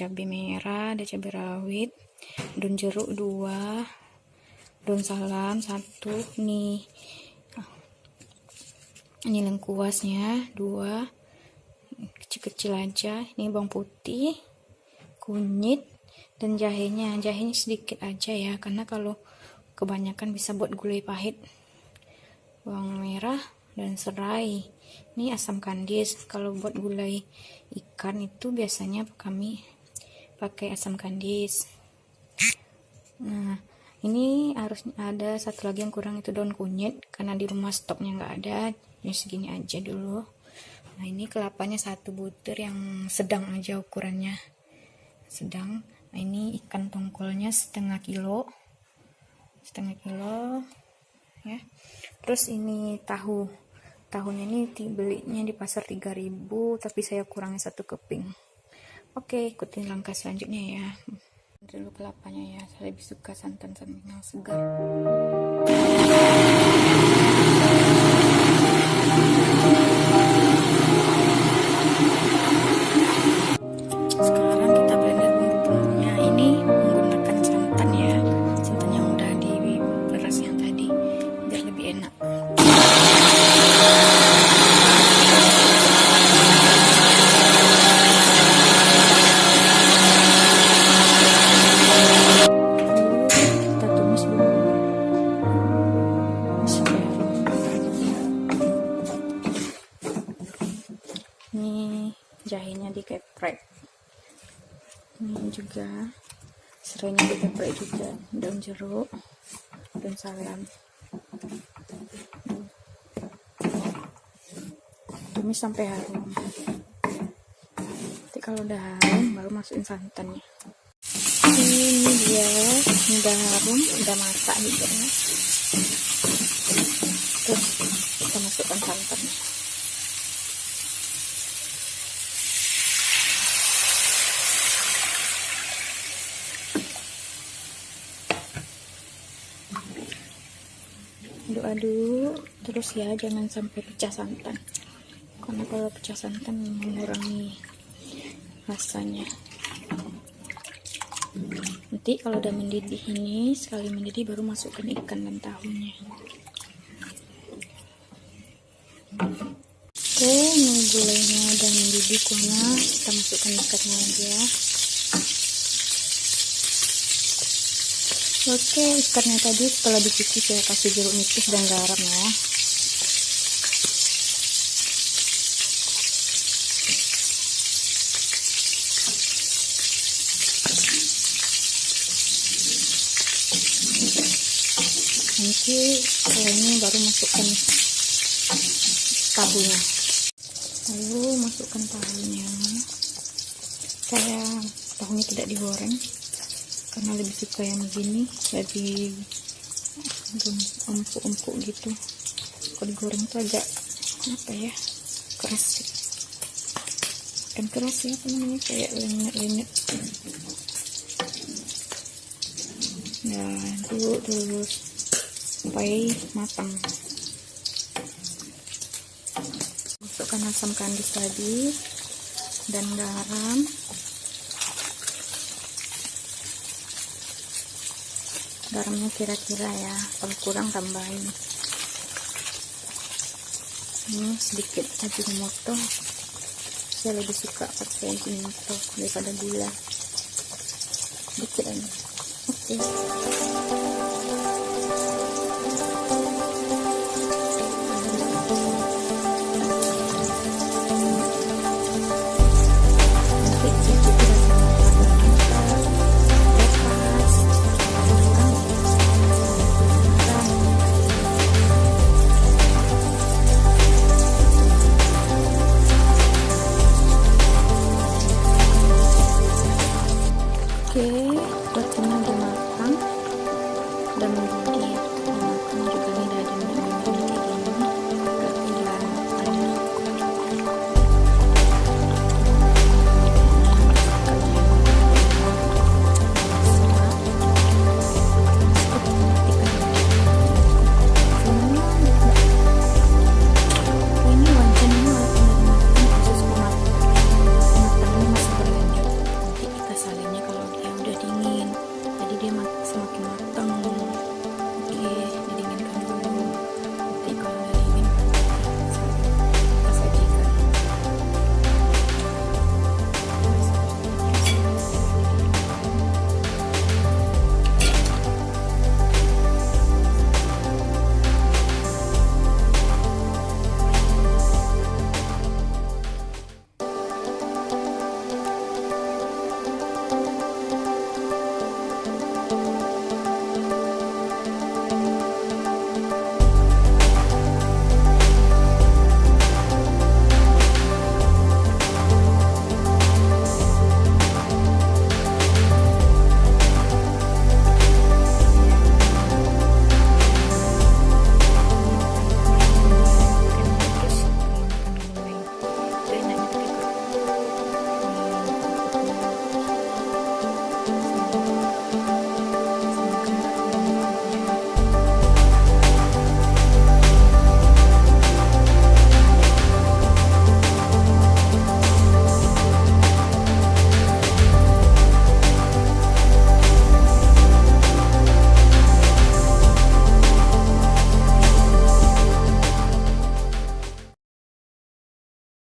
cabai merah, ada cabai rawit, daun jeruk 2, daun salam 1, ini lengkuasnya 2, kecil-kecil aja. Ini bawang putih, kunyit, dan jahenya sedikit aja ya, karena kalau kebanyakan bisa buat gulai pahit. Bawang merah dan serai. Ini asam kandis. Kalau buat gulai ikan itu biasanya kami pakai asam kandis. Nah, ini harus ada satu lagi yang kurang, itu daun kunyit, karena di rumah stoknya nggak ada. Ini segini aja dulu. Nah, ini kelapanya 1 butir yang sedang aja ukurannya, sedang. Nah, ini ikan tongkolnya setengah kilo ya. Terus ini tahunya ini belinya di pasar 3.000, tapi saya kurangi 1 keping. Oke, ikutin langkah selanjutnya ya. Dulu kelapanya ya, saya lebih suka santan-santan yang segar. Sekarang kita blender bumbu-bumbunya. Ini menggunakan santan ya, santan yang udah diperas yang tadi, biar lebih enak. Kita tumis dulu. Ini jahenya dikeprek. Ini juga serainya dikeprek juga, daun jeruk, daun salam. Tumis sampai harum. Nanti kalau udah harum baru masukin santannya. Ini dia udah harum, udah masak juga ya. Terus kita masukkan santannya. Aduk-aduk terus ya, jangan sampai pecah santan, karena kalau pecah santan mengurangi rasanya. Nanti kalau udah mendidih, ini sekali mendidih baru masukkan ikan dan tahunya. Oke, ini gulainya udah mendidih kunyah, kita masukkan ikannya aja. Oke, ikannya tadi setelah dicuci saya kasih jeruk nipis dan garam ya. Nanti setelah ini baru masukkan tahunya. Lalu masukkan tahunya. Saya tahunya tidak digoreng, karena lebih suka yang begini, lebih empuk-empuk gitu. Kalau digoreng tuh agak apa ya, keras sih. Kan keras ya, apa namanya, kayak lenyap-lenyap. Nah, aduk terus sampai matang. Masukkan asam kandis tadi dan garam. Garamnya kira-kira ya, kalau kurang tambahin. Ini sedikit ajinomoto, saya lebih suka pakai ajinomoto daripada gula, sedikit aja. Oke.